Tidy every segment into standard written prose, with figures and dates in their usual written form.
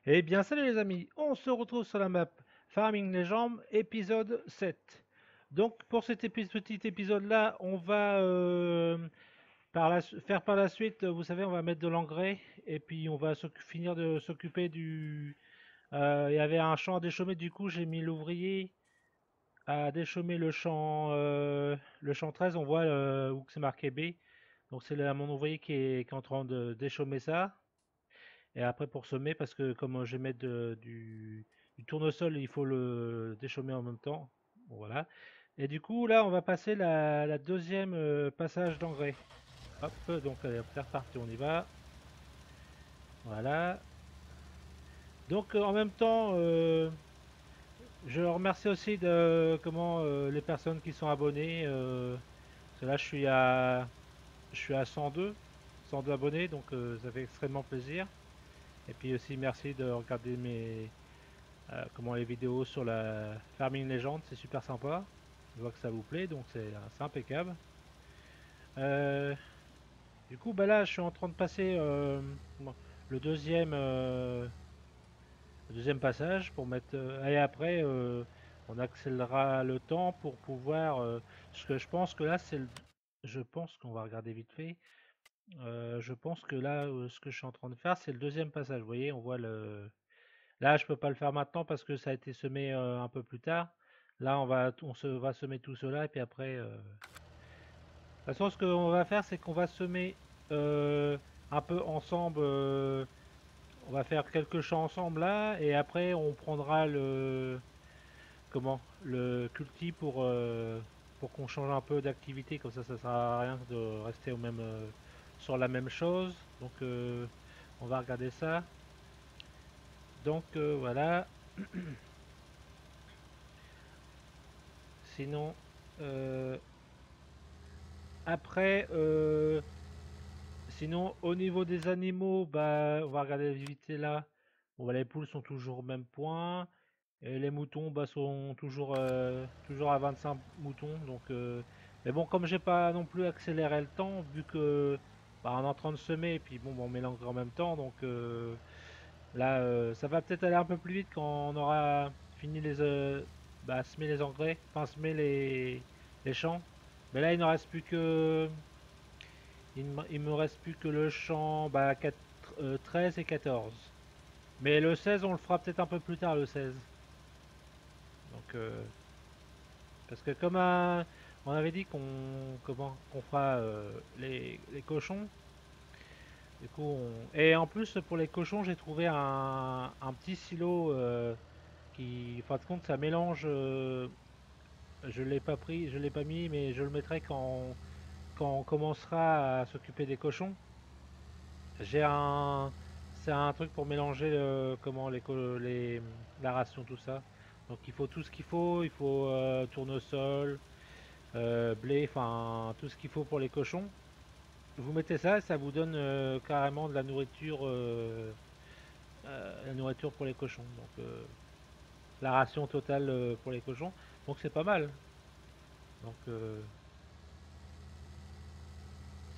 Eh bien, salut les amis, on se retrouve sur la map Farming Legends, épisode 7. Donc, pour cet petit épisode-là, on va faire par la suite, vous savez, on va mettre de l'engrais et puis on va finir de s'occuper du. Il y avait un champ à déchaumer, du coup, j'ai mis l'ouvrier à déchaumer le champ 13. On voit où que c'est marqué B. Donc, c'est mon ouvrier qui est en train de déchaumer ça. Et après pour semer, parce que comme je vais mettre du tournesol, il faut le déchaumer en même temps. Bon, voilà. Et du coup, là, on va passer la deuxième passage d'engrais. Hop, donc allez, hop, c'est reparti, on y va. Voilà. Donc en même temps, je remercie aussi les personnes qui sont abonnées. Parce que là, je suis à 102 abonnés, donc ça fait extrêmement plaisir. Et puis aussi, merci de regarder les vidéos sur la Farming Legend, c'est super sympa. Je vois que ça vous plaît, donc c'est impeccable. Euh, du coup, bah là, je suis en train de passer le deuxième, euh, le deuxième passage pour mettre. Et après, on accélérera le temps pour pouvoir. Ce que je pense que là, je pense qu'on va regarder vite fait. Je pense que là, ce que je suis en train de faire, c'est le deuxième passage. Vous voyez, on voit le. Là, je peux pas le faire maintenant parce que ça a été semé un peu plus tard. Là, va semer tout cela et puis après. De toute façon, ce qu'on va faire, c'est qu'on va semer un peu ensemble. On va faire quelques champs ensemble là et après on prendra le culti pour qu'on change un peu d'activité. Comme ça sert à rien de rester sur la même chose. Donc, on va regarder ça. Donc voilà. Sinon, euh, après, sinon, au niveau des animaux, bah, on va regarder vite fait là. Bon, bah, les poules sont toujours au même point. Et les moutons bah, sont toujours à 25 moutons. Donc, mais bon, comme j'ai pas non plus accéléré le temps, vu que bah, on est en train de semer, et puis bon, bah, on mélange en même temps. Donc là, ça va peut-être aller un peu plus vite quand on aura fini semer les engrais, enfin semer les champs. Mais là, il me reste plus que le champ 13 et 14. Mais le 16, on le fera peut-être un peu plus tard, le 16. Donc, parce que on avait dit qu'on fera les cochons. Du coup, et en plus, pour les cochons, j'ai trouvé un petit silo qui, en fin de compte, ça mélange. Je l'ai pas pris, je l'ai pas mis, mais je le mettrai quand on commencera à s'occuper des cochons. J'ai un, c'est un truc pour mélanger la ration, tout ça. Donc il faut tout ce qu'il faut. Il faut tournesol, blé, enfin tout ce qu'il faut pour les cochons. Vous mettez ça, ça vous donne carrément de la nourriture pour les cochons. Donc la ration totale pour les cochons. Donc c'est pas mal. Donc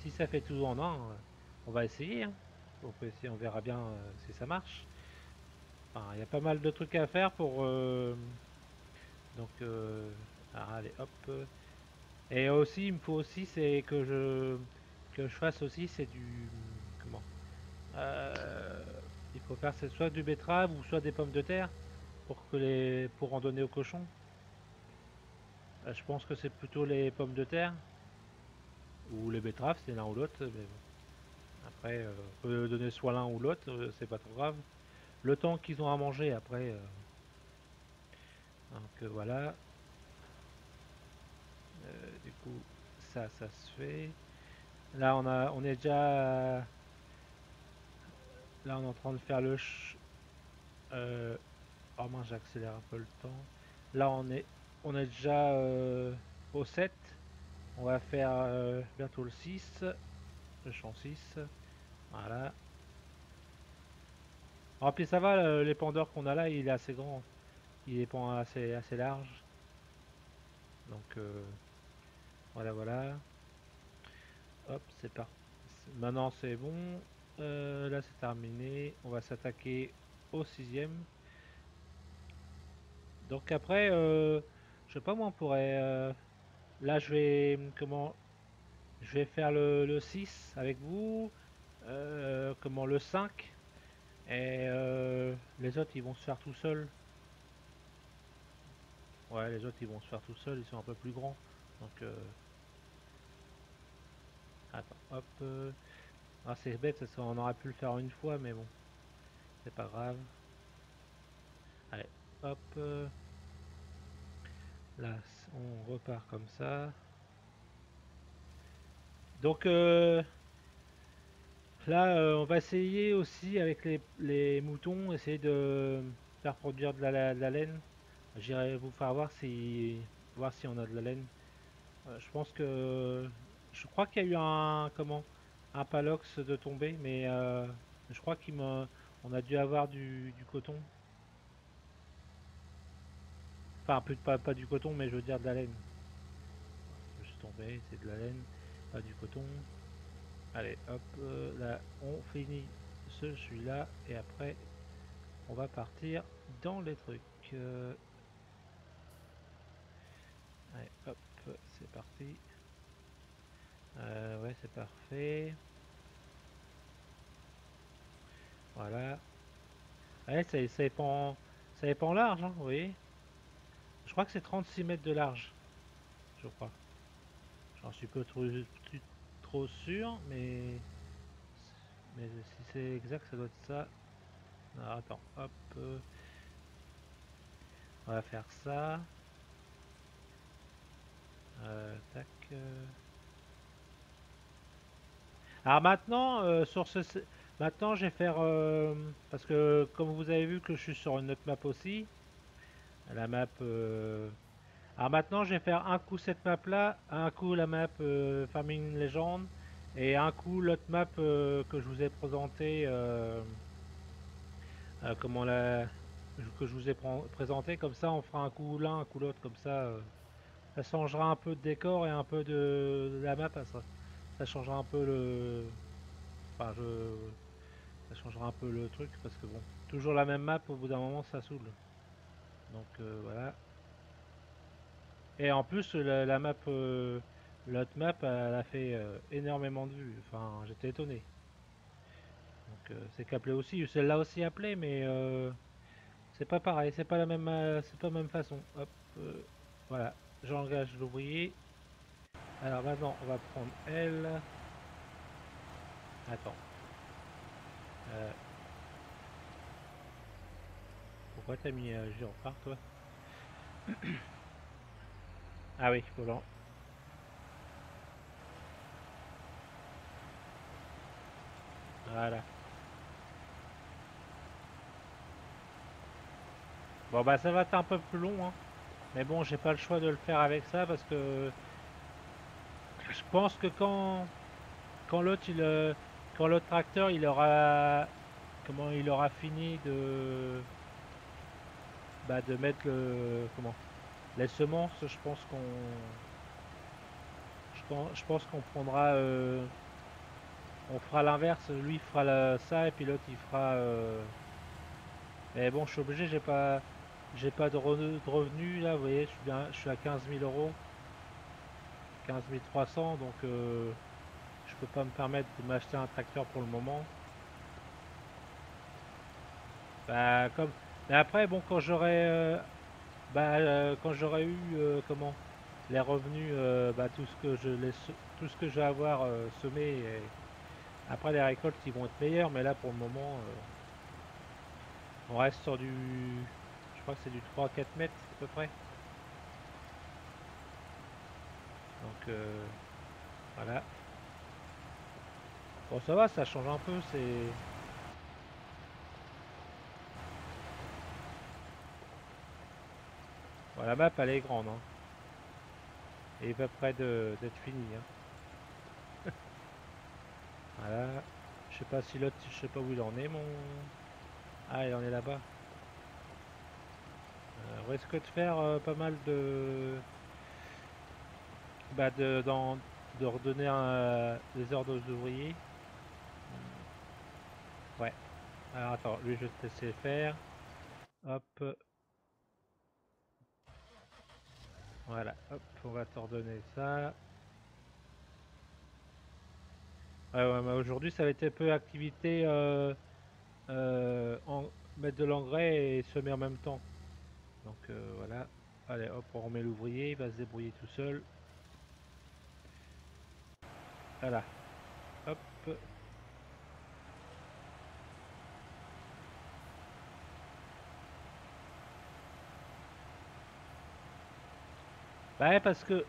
si ça fait tout en un, on va essayer, hein. On peut essayer, on verra bien si ça marche. Enfin, il y a pas mal de trucs à faire pour. Donc, allez, hop. Et aussi, il me faut aussi, c'est que je fasse aussi, c'est du comment Euh, Il faut faire c'est soit du betterave ou soit des pommes de terre pour en donner aux cochons. Je pense que c'est plutôt les pommes de terre ou les betteraves, c'est l'un ou l'autre. Mais bon. Après, on peut donner soit l'un ou l'autre, c'est pas trop grave. Le temps qu'ils ont à manger après. Donc voilà. Du coup, ça se fait. Là, on est déjà. Là, on est en train de faire oh mince, j'accélère un peu le temps. Là, on est déjà au 7. On va faire bientôt le 6. Le champ 6. Voilà. Alors, puis ça va, l'épandeur qu'on a là, il est assez grand. Il est pas assez large. Donc, voilà, voilà. Hop, c'est parti. Maintenant, c'est bon. Là, c'est terminé. On va s'attaquer. au 6e. Donc après, je sais pas moi, on pourrait... là, je vais... Comment... Je vais faire le 6 avec vous. Comment le 5. Et les autres, ils vont se faire tout seuls. Ouais, les autres, ils vont se faire tout seuls. Ils sont un peu plus grands. Donc, attends, hop. Ah, c'est bête, on aurait pu le faire une fois, mais bon, c'est pas grave. Allez, hop. Là, on repart comme ça. Donc, là, on va essayer aussi avec les moutons, essayer de faire produire de la laine. J'irai vous faire voir si on a de la laine. Je pense que je crois qu'il y a eu un palox de tomber, mais je crois on a dû avoir du coton. Enfin, pas du coton, mais je veux dire de la laine. Je suis tombé, c'est de la laine, pas du coton. Allez, hop, là, on finit celui-là et après on va partir dans les trucs. Allez, hop, c'est parti. Ouais, c'est parfait. Voilà. Ouais, ça dépend large, hein, vous voyez. Je crois que c'est 36 mètres de large, je crois. J'en suis pas trop sûr, mais si c'est exact, ça doit être ça. Alors, attends, hop, on va faire ça. Tac. Alors maintenant, maintenant, je vais faire parce que comme vous avez vu que je suis sur une autre map aussi, la map. Alors maintenant, je vais faire un coup cette map là, un coup la map Farming Legend et un coup l'autre map que je vous ai présenté, comment que je vous ai présenté. Comme ça, on fera un coup l'un, un coup l'autre. Comme ça changera un peu de décor et un peu de la map. Ça changera un peu le. Enfin, ça changera un peu le truc parce que bon, toujours la même map, au bout d'un moment, ça saoule. Donc voilà. Et en plus, l'autre map, elle a fait énormément de vues. Enfin, j'étais étonné. Donc c'est qu'appelé aussi, celle-là aussi appelée, mais c'est pas pareil, c'est pas la même façon. Hop, voilà, j'engage l'ouvrier. Alors maintenant, on va prendre elle. Attends, euh, pourquoi t'as mis Géopard, toi? Ah oui, volant. Voilà. Bon bah ça va être un peu plus long, hein. Mais bon, j'ai pas le choix de le faire avec ça parce que je pense que quand l'autre quand l'autre tracteur il aura fini de mettre les semences, je pense qu'on prendra on fera l'inverse, lui fera ça et puis l'autre il fera mais bon, je suis obligé, j'ai pas de revenus là, vous voyez, je suis à 15 000 euros, 15 300, donc je peux pas me permettre de m'acheter un tracteur pour le moment. Bah, mais après, bon, quand j'aurai eu, les revenus, tout ce que je vais avoir semé, et après les récoltes, ils vont être meilleurs, mais là, pour le moment, on reste sur je crois que c'est du 3 à 4 mètres, à peu près. Donc, voilà. Bon, ça va, ça change un peu, bon, la map, elle est grande, hein, et à peu près d'être finie, hein. Voilà. Je sais pas si l'autre, je sais pas où il en est, mon... Ah, il en est là-bas. On risque de faire pas mal bah de redonner des ordres aux ouvriers. Ouais. Alors attends, lui je vais te laisser faire. Hop, voilà, hop, on va t'ordonner ça. Ouais, mais aujourd'hui ça va être un peu activité mettre de l'engrais et semer en même temps. Donc voilà. Allez, hop, on remet l'ouvrier, il va se débrouiller tout seul. Voilà, hop. Bah ouais, parce que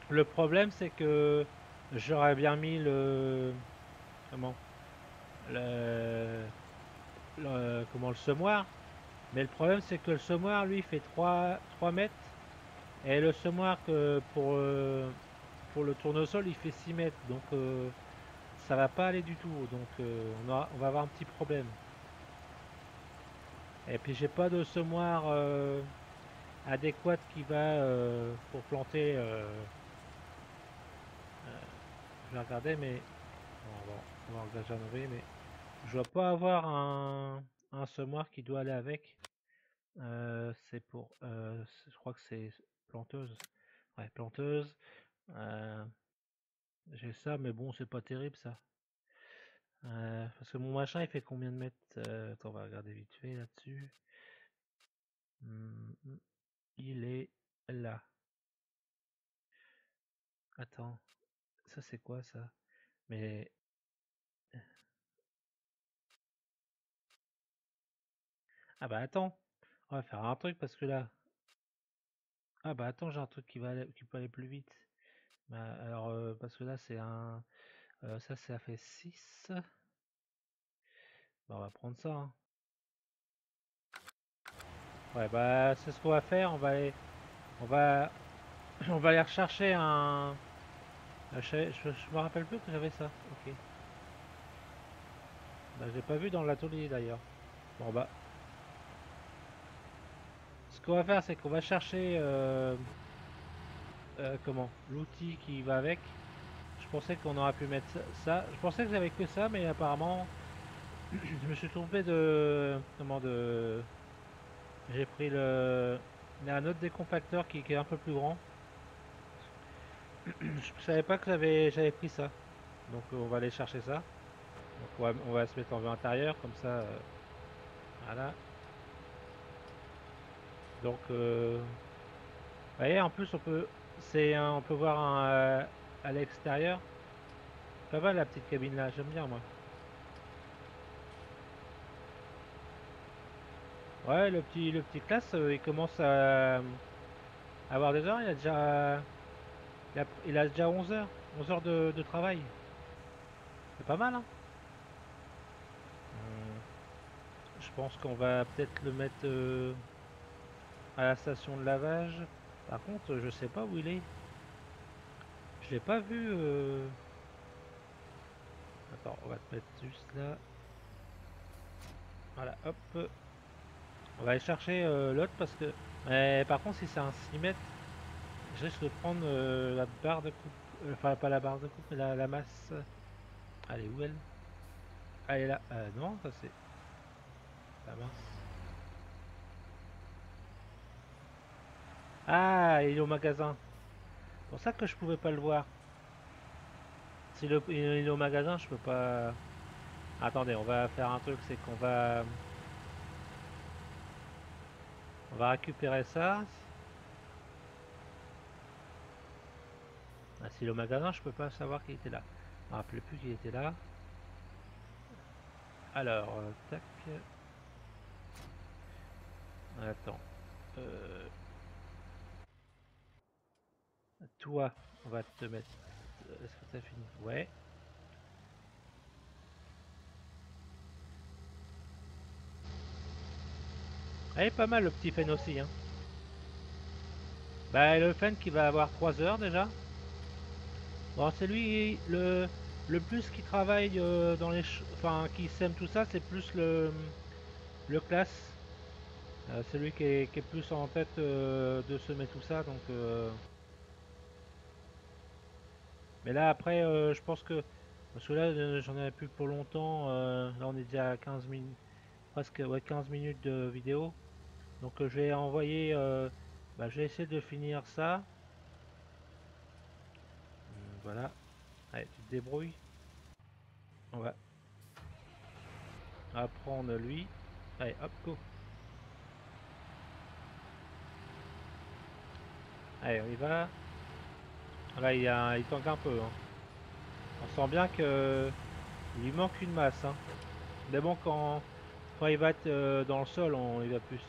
le problème c'est que j'aurais bien mis comment le, le semoir. Mais le problème c'est que le semoir lui fait 3 mètres et le semoir que pour le tournesol il fait 6 mètres. Donc ça va pas aller du tout. Donc on va avoir un petit problème. Et puis j'ai pas de semoir adéquat qui va pour planter. Je vais regarder, mais bon, on va engager un ouvrier, mais je dois pas avoir un semoir qui doit aller avec. C'est pour, je crois que c'est planteuse. Ouais, planteuse. Euh, j'ai ça, mais bon, c'est pas terrible ça. Parce que mon machin, il fait combien de mètres? Attends, on va regarder vite fait là-dessus. Il est là. Attends, ça c'est quoi ça? Mais ah bah attends, on va faire un truc parce que là, ah bah attends, j'ai un truc qui peut aller plus vite. Bah, alors parce que là c'est un, ça fait 6. Bah, on va prendre ça, hein. Ouais bah c'est ce qu'on va faire. On va, on va aller rechercher un. Je me rappelle plus que j'avais ça. Ok. Bah j'ai pas vu dans l'atelier d'ailleurs. Bon bah, ce qu'on va faire c'est qu'on va chercher comment l'outil qui va avec. Je pensais qu'on aurait pu mettre ça. Je pensais que j'avais que ça, mais apparemment, je me suis trompé de. Comment de. J'ai pris le. Il y a un autre décompacteur qui est un peu plus grand. Je savais pas que j'avais pris ça. Donc on va aller chercher ça. Donc on va se mettre en vue intérieure, comme ça. Voilà. Donc, vous voyez, en plus, on peut voir à l'extérieur. Pas mal la petite cabine là, j'aime bien moi. Ouais, le petit classe, il commence à avoir des heures. Il a déjà 11 heures. 11 heures de travail. C'est pas mal, hein. Je pense qu'on va peut-être le mettre à la station de lavage. Par contre, je sais pas où il est. Je l'ai pas vu. Attends, on va te mettre juste là. Voilà, hop. On va aller chercher l'autre parce que. Mais par contre, si c'est un 6 mètres, je risque de prendre la barre de coupe. Enfin, pas la barre de coupe, mais la masse. Allez, où elle? Elle est là. Non, ça c'est la masse. Ah, il est au magasin. C'est pour ça que je pouvais pas le voir. Si il est au magasin, je peux pas. Attendez, on va faire un truc, c'est on va récupérer ça. Ah, s'il est au magasin, je peux pas savoir qu'il était là. Je me rappelais plus qu'il était là. Alors, tac. Attends. Euh, toi, on va te mettre. Est-ce que t'as fini? Ouais. Elle est pas mal le petit Fen aussi, hein. Bah, le Fen qui va avoir 3 heures déjà. Bon, c'est lui le plus qui travaille dans enfin, qui sème tout ça, c'est plus le classe. C'est lui qui est plus en tête de semer tout ça, donc. Mais là après, je pense que Parce que là, j'en ai plus pour longtemps. Là, on est déjà à 15 minutes, presque ouais, 15 minutes de vidéo. Donc, je vais envoyer. Bah, je vais essayer de finir ça. Voilà. Allez, tu te débrouilles. On va prendre lui. Allez, hop, go. Allez, on y va. Là, il tangue un peu, hein. On sent bien que il lui manque une masse, hein. Mais bon, quand il va être dans le sol, il va plus.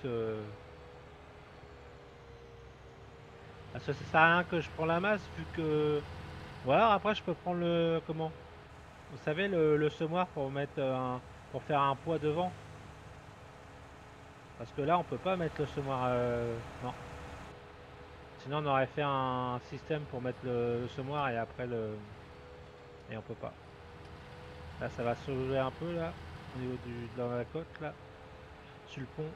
Parce que ça sert à rien que je prends la masse, vu que. Voilà, après, je peux prendre le. Comment? Vous savez, le semoir pour mettre pour faire un poids devant. Parce que là, on peut pas mettre le semoir. Non. Sinon, on aurait fait un système pour mettre le semoir et après le. Et on peut pas. Là, ça va se soulever un peu, là. Au niveau de la côte, là. Sur le pont.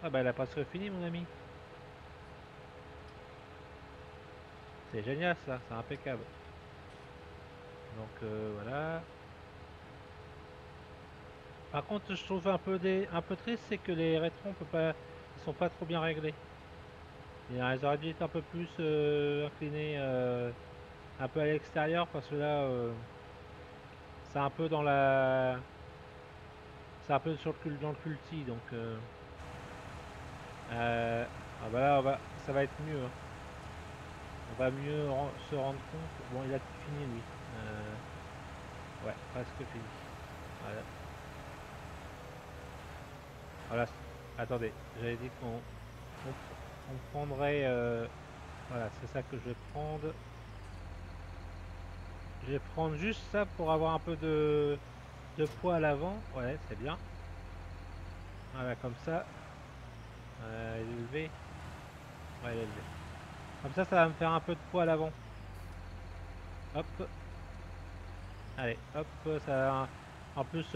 Ah, bah, elle a presque fini, mon ami. C'est génial, ça. C'est impeccable. Donc, voilà. Par contre, je trouve un peu triste, c'est que les rétros, on peut pas, ils sont pas trop bien réglés. Ils auraient dû être un peu plus inclinés, un peu à l'extérieur, parce que là, c'est un peu dans la, c'est un peu sur dans le culti, donc, ah bah là, ça va être mieux, hein. On va mieux se rendre compte. Bon, il a fini lui. Ouais, presque fini. Voilà. Voilà. Attendez, j'avais dit on prendrait. Voilà, c'est ça que je vais prendre. Je vais prendre juste ça pour avoir un peu de poids à l'avant. Ouais, c'est bien. Voilà, comme ça. Il est élevé. Ouais, il est élevé. Comme ça va me faire un peu de poids à l'avant. Hop. Allez, hop. Ça va en plus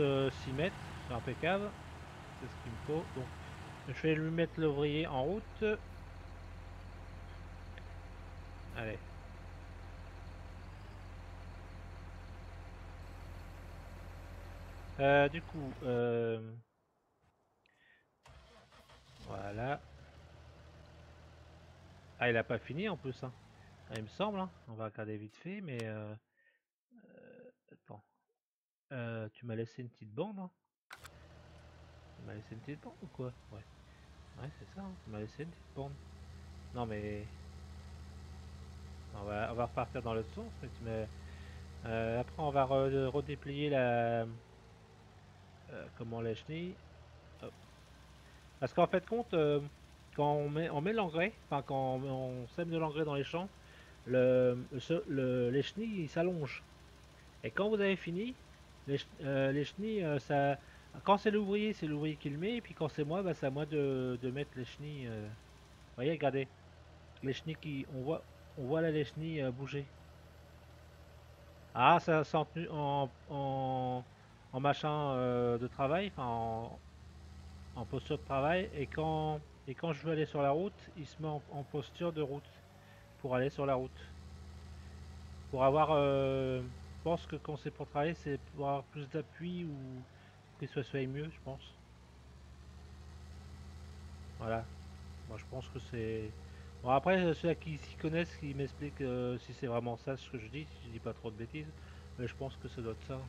6 mètres. C'est impeccable. C'est ce qu'il me faut. Donc, je vais lui mettre l'ouvrier en route. Allez. Du coup, voilà. Ah, il a pas fini en plus, hein. Ah, il me semble, hein. On va regarder vite fait, mais attends. Tu m'as laissé une petite bande, hein. Tu m'as laissé une petite bande ou quoi? Ouais. Ouais, c'est ça, hein. Tu m'as laissé une petite bande. Non, mais on va repartir dans l'autre sens, mais après, on va redéplier comment la chenille. Hop. Parce qu'en fait, compte, quand on met l'engrais, enfin, quand on sème de l'engrais dans les champs, les chenilles s'allongent. Et quand vous avez fini, les chenilles, quand c'est l'ouvrier qui le met, et puis quand c'est moi, bah, c'est à moi de mettre les chenilles. Vous voyez, regardez, les chenilles on voit là les chenilles bouger. Ah, ça c'est en machin de travail, enfin en posture de travail, et quand je veux aller sur la route, il se met en posture de route pour aller sur la route. Pour avoir, je pense que quand c'est pour travailler, c'est pour avoir plus d'appui ou que ça soit mieux, je pense. Voilà. Moi, je pense que c'est. Bon, après, ceux qui s'y connaissent, qui m'expliquent si c'est vraiment ça ce que je dis, si je dis pas trop de bêtises, mais je pense que ça doit être ça. Vous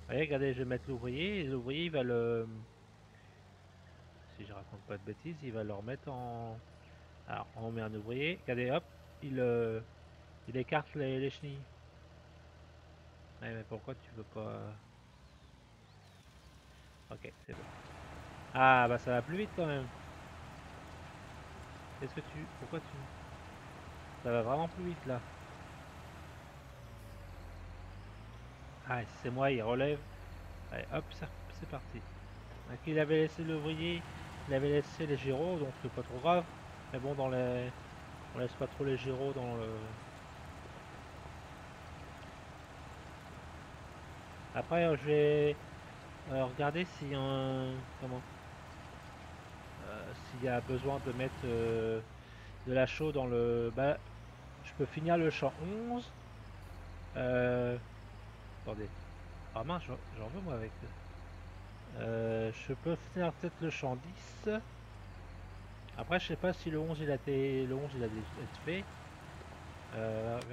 voyez, regardez, je vais mettre l'ouvrier, et l'ouvrier, il va le. Si je raconte pas de bêtises, il va le remettre en. Alors, on met un ouvrier, regardez, hop, il écarte les chenilles. Ouais, mais pourquoi tu veux pas. Ok, c'est bon. Ah, bah ça va plus vite quand même. Qu'est-ce que tu. Pourquoi tu. Ça va vraiment plus vite là. Ah, si c'est moi, il relève. Allez, hop, c'est parti. Donc, il avait laissé l'ouvrier, il avait laissé les gyros, donc c'est pas trop grave. Mais bon, on laisse pas trop les gyros dans le. Après, je vais regarder si comment, s'il y a besoin de mettre de la chaux dans le. Bah, je peux finir le champ 11. Attendez. Ah mince, j'en veux moi avec. Je peux faire peut-être le champ 10. Après, je sais pas si le 11 il a été, le 11 il a déjà été fait.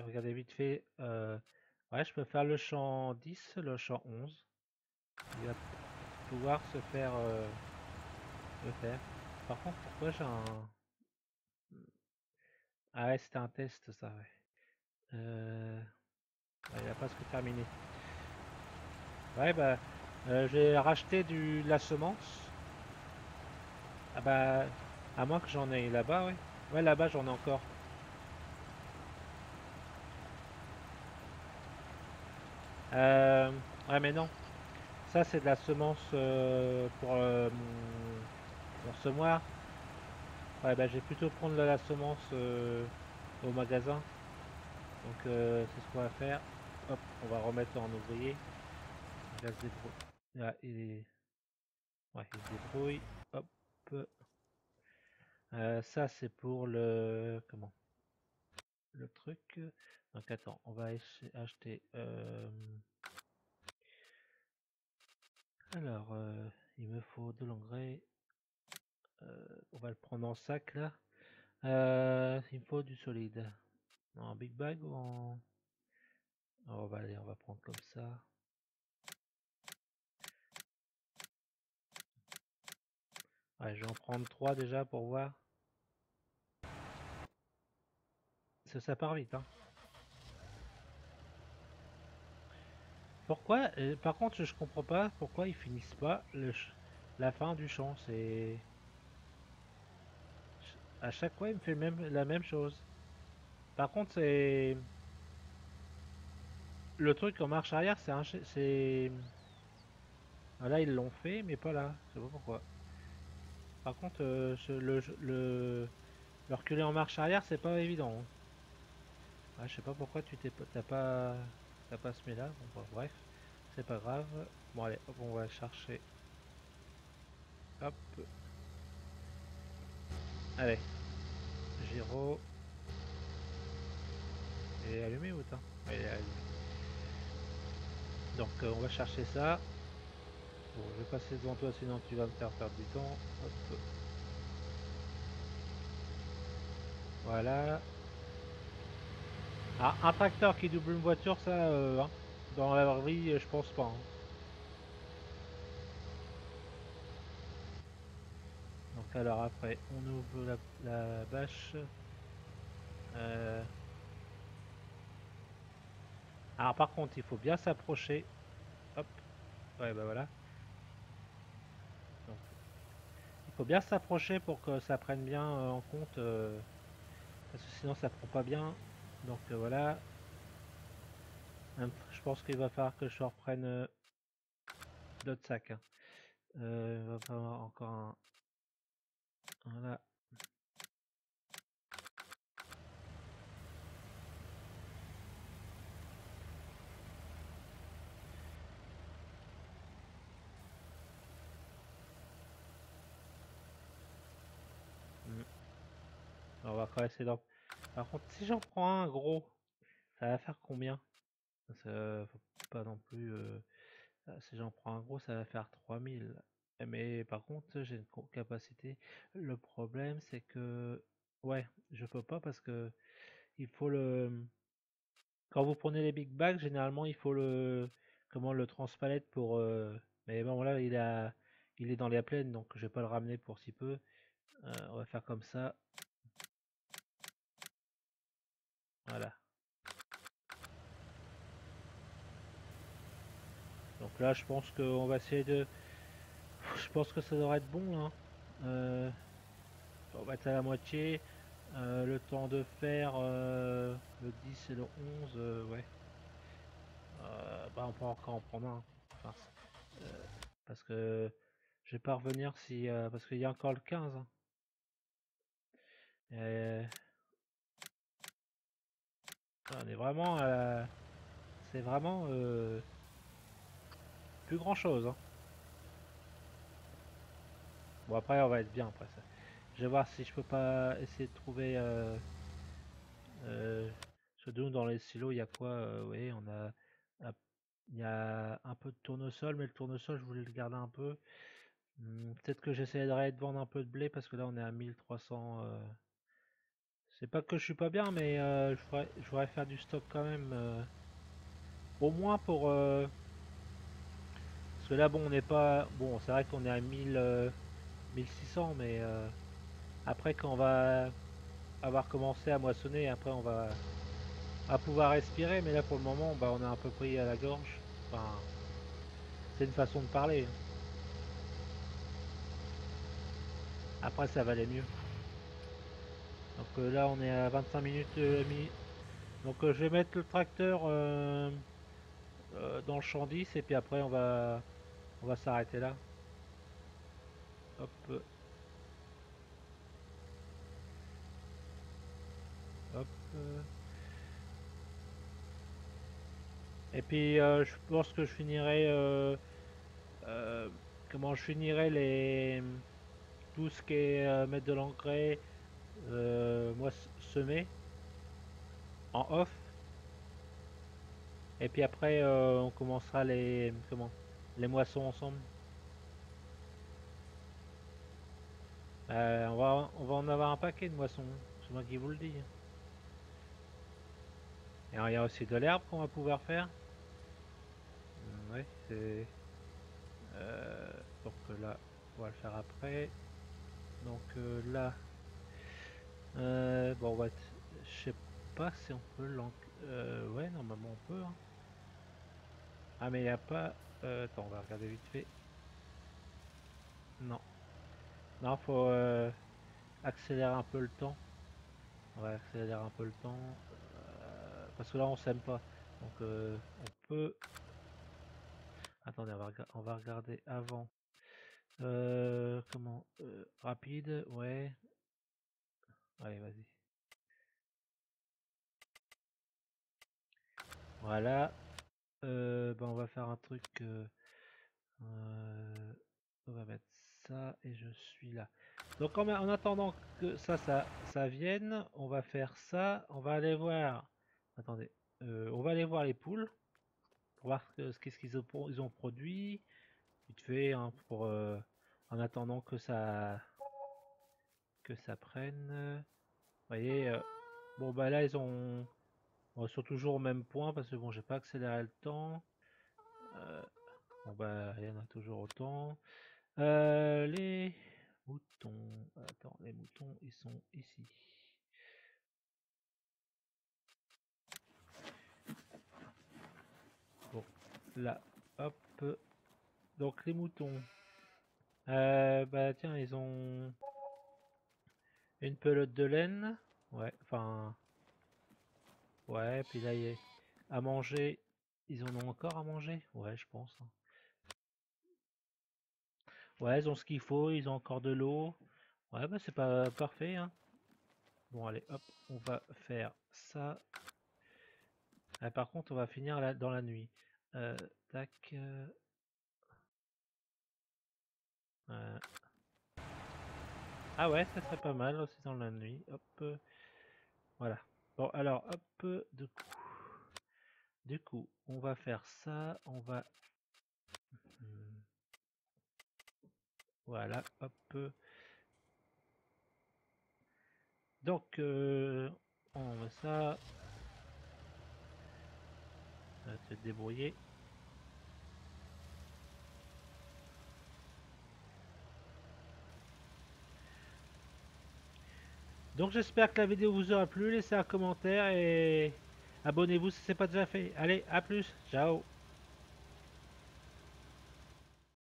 Regardez vite fait. Ouais, je peux faire le champ 10, le champ 11. Il va pouvoir se faire le faire. Par contre, pourquoi j'ai un... Ah ouais, c'était un test ça, ouais. Ouais, il a presque terminé. Ouais, bah, j'ai racheté de la semence. Ah bah, à moins que j'en ai là-bas, ouais. Ouais, là-bas, j'en ai encore. Euh, ouais, mais non. Ça, c'est de la semence pour mon semoir. Ouais, bah, je vais plutôt prendre de la semence au magasin. Donc, c'est ce qu'on va faire. Hop, on va remettre en ouvrier. Il va se débrouiller. Ah, ouais, il se débrouille. Hop. Ça, c'est pour le... Comment? Le truc. Donc, attends, on va acheter... Alors, il me faut de l'engrais. On va le prendre en sac, là. Il me faut du solide. En big bag ou en... Oh, on va prendre comme ça. Ouais, je vais en prendre 3 déjà pour voir. Ça part vite, hein. Pourquoi, par contre, je comprends pas pourquoi ils finissent pas la fin du champ. C'est à chaque fois, il me fait la même chose. Par contre, c'est le truc en marche arrière, c'est là ils l'ont fait, mais pas là. Je sais pas pourquoi. Par contre, le reculer en marche arrière, c'est pas évident, hein. Ouais, je sais pas pourquoi t'as pas ce là. Bon, bah, bref, c'est pas grave. Bon allez, hop, on va chercher. Hop, allez, Giro. Il est allumé ou pas? Ouais, il est allumé. Donc on va chercher ça. Bon, je vais passer devant toi, sinon tu vas me faire perdre du temps. Hop, voilà. Ah, un tracteur qui double une voiture, ça, hein, dans la vraie vie, je pense pas, hein. Donc alors après, on ouvre la bâche. Euh, Alors par contre, il faut bien s'approcher. Hop, ouais, bah voilà. Donc, il faut bien s'approcher pour que ça prenne bien en compte, parce que sinon ça prend pas bien. Donc voilà. Je pense qu'il va falloir que je reprenne d'autres sacs, hein. Il va falloir encore un. Voilà. Mm. On va quand même essayer d'en... Par contre, si j'en prends un gros, ça va faire combien? Ça, faut pas non plus... si j'en prends un gros, ça va faire 3000. Mais par contre, j'ai une capacité. Le problème, c'est que... Ouais, je peux pas parce que il faut le... Quand vous prenez les big bags, généralement, il faut le... Comment le transpalette pour... Mais bon, là, il est dans les plaines, donc je vais pas le ramener pour si peu. On va faire comme ça. Voilà. Donc là, je pense qu'on va essayer de... Je pense que ça devrait être bon, là. On va être à la moitié. Le temps de faire le 10 et le 11, ouais. Bah, on peut encore en prendre un. Enfin, parce que je vais pas revenir si... parce qu'il y a encore le 15, hein. Et on est vraiment... c'est vraiment plus grand chose, hein. Bon, après, on va être bien après ça. Je vais voir si je peux pas essayer de trouver... euh, Parce que nous, dans les silos, il y a quoi? Oui, il y a un peu de tournesol, mais le tournesol, je voulais le garder un peu. Peut-être que j'essaierai de vendre un peu de blé parce que là, on est à 1300. C'est pas que je suis pas bien, mais je voudrais faire du stock quand même. Au moins pour. Parce que là, bon, on n'est pas. Bon, c'est vrai qu'on est à 1600, mais après, quand on va avoir commencé à moissonner, après, on va pouvoir respirer. Mais là, pour le moment, bah, on est un peu pris à la gorge. Enfin, c'est une façon de parler. Après, ça va aller mieux. Donc là, on est à 25 minutes. Donc je vais mettre le tracteur dans le champ 10 et puis après, on va s'arrêter là. Hop, hop. Et puis, je pense que je finirai. Euh, Comment je finirai tout ce qui est mettre de l'engrais, moi semer en off. Et puis après, on commencera les moissons ensemble. On va en avoir un paquet de moissons. C'est moi qui vous le dis. Et alors, il y a aussi de l'herbe qu'on va pouvoir faire. Ouais, c'est. Donc là, on va le faire après. Donc là, bon, je sais pas si on peut ouais, normalement on peut. Hein. Ah, mais il n'y a pas. Attends, on va regarder vite fait. Non. Non, faut accélérer un peu le temps. On va accélérer un peu le temps. Parce que là, on s'aime pas. Donc, on peut. Attendez, on va regarder avant. Comment rapide, ouais. Allez, vas-y. Voilà. Ben, on va faire un truc. Euh, on va mettre ça et je suis là. Donc en attendant que ça vienne, on va faire ça. On va aller voir. Attendez. On va aller voir les poules pour voir qu'est-ce ils ont produit. Vite fait, hein, pour en attendant que ça prenne. Vous voyez. Bon bah là ils sont toujours au même point parce que bon j'ai pas accéléré le temps. Bon bah il y en a toujours autant. Les moutons. Attends, les moutons, ils sont ici. Bon, là, hop. Donc les moutons. Bah tiens, ils ont une pelote de laine. Ouais, enfin, ouais. Puis là, à manger. Ils en ont encore à manger? Ouais, je pense. Hein. Ouais, ils ont ce qu'il faut. Ils ont encore de l'eau. Ouais, bah c'est pas parfait. Hein. Bon, allez, hop, on va faire ça. Ah, par contre, on va finir là, dans la nuit. Tac. Euh, Ah ouais, ça serait pas mal aussi dans la nuit. Hop. Voilà. Bon, alors, hop. Du coup, on va faire ça. On va. hmm, Voilà. Hop. Donc, on met ça. On va se débrouiller. Donc, j'espère que la vidéo vous aura plu. Laissez un commentaire et abonnez-vous si ce n'est pas déjà fait. Allez, à plus. Ciao.